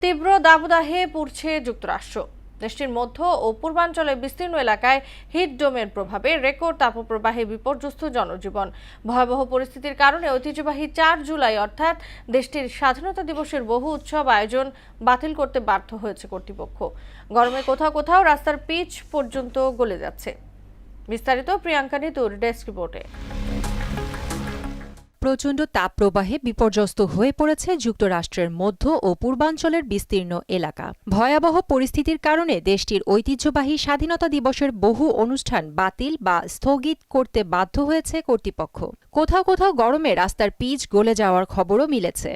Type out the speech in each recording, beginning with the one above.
তীব্র দাবদাহে পুড়ছে যুক্তরাষ্ট্র। দেশটির মধ্য ও পূর্বাঞ্চলের বিস্তীর্ণ এলাকায় হিট ডোমের প্রভাবে রেকর্ড তাপপ্রবাহে বিপর্যস্ত জনজীবন। ভয়াবহ পরিস্থিতির কারণে ঐতিহ্যবাহী 4 জুলাই অর্থাৎ দেশটির স্বাধীনতা দিবসের বহু উৎসব আয়োজন বাতিল করতে বাধ্য হয়েছে কর্তৃপক্ষ। গরমে কোথাও কোথাও রাস্তার পিচ পর্যন্ত গলে যাচ্ছে। বিস্তারিত প্রিয়াঙ্কা নিতুর ডেস্ক রিপোর্টে। প্রচণ্ড তাপপ্রবাহে বিপর্যস্ত হয়ে পড়েছে যুক্তরাষ্ট্রের মধ্য ও পূর্বাঞ্চলের বিস্তীর্ণ এলাকা। ভয়াবহ পরিস্থিতির কারণে দেশটির ঐতিহ্যবাহী স্বাধীনতা দিবসের বহু অনুষ্ঠান বাতিল বা স্থগিত করতে বাধ্য হয়েছে কর্তৃপক্ষ। কোথাও কোথাও গরমে রাস্তার পিচ গলে যাওয়ার খবরও মিলেছে।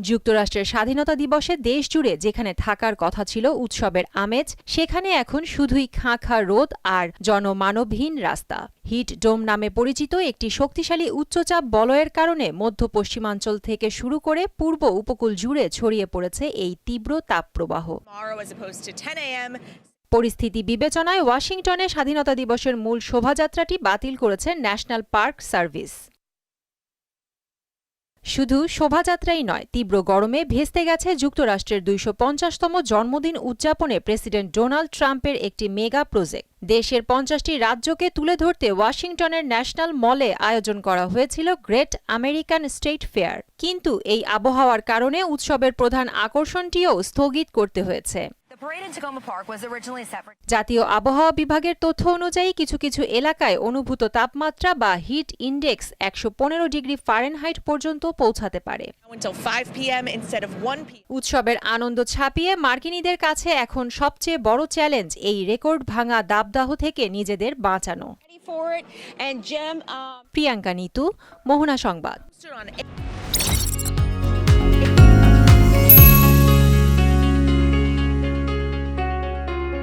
যুক্তরাষ্ট্রের স্বাধীনতা দিবসে দেশ জুড়ে যেখানে থাকার কথা ছিল উৎসবের আমেজ, সেখানে এখন শুধুই খাঁ খাঁ রোদ আর জনমানবহীন রাস্তা। হিট ডোম নামে পরিচিত একটি শক্তিশালী উচ্চচাপ বলয়ের কারণে মধ্য পশ্চিমাঞ্চল থেকে শুরু করে পূর্ব উপকূল জুড়ে ছড়িয়ে পড়েছে এই তীব্র তাপপ্রবাহ। পরিস্থিতি বিবেচনায় ওয়াশিংটনে স্বাধীনতা দিবসের মূল শোভাযাত্রাটি বাতিল করেছে ন্যাশনাল পার্ক সার্ভিস। শুধু শোভাযাত্রাই নয়, তীব্র গরমে ভেস্তে গেছে যুক্তরাষ্ট্রের 250তম জন্মদিন উদযাপনে প্রেসিডেন্ট ডোনাল্ড ট্রাম্পের একটি মেগা প্রজেক্ট। দেশের 50টি রাজ্যকে তুলে ধরতে ওয়াশিংটনের ন্যাশনাল মলে আয়োজন করা হয়েছিল গ্রেট আমেরিকান স্টেট ফেয়ার। কিন্তু এই আবহাওয়ার কারণে উৎসবের প্রধান আকর্ষণটিও স্থগিত করতে হয়েছে। জাতীয় আবহাওয়া বিভাগের তথ্য অনুযায়ী কিছু কিছু এলাকায় অনুভূত তাপমাত্রা বা হিট ইন্ডেক্স 115 ডিগ্রি ফারেনহাইট পর্যন্ত পৌঁছাতে পারে। উৎসবের আনন্দ ছাপিয়ে মার্কিনীদের কাছে এখন সবচেয়ে বড় চ্যালেঞ্জ এই রেকর্ড ভাঙা দাবদাহ থেকে নিজেদের বাঁচানো। প্রিয়াঙ্কা নিতু, মোহনা সংবাদ।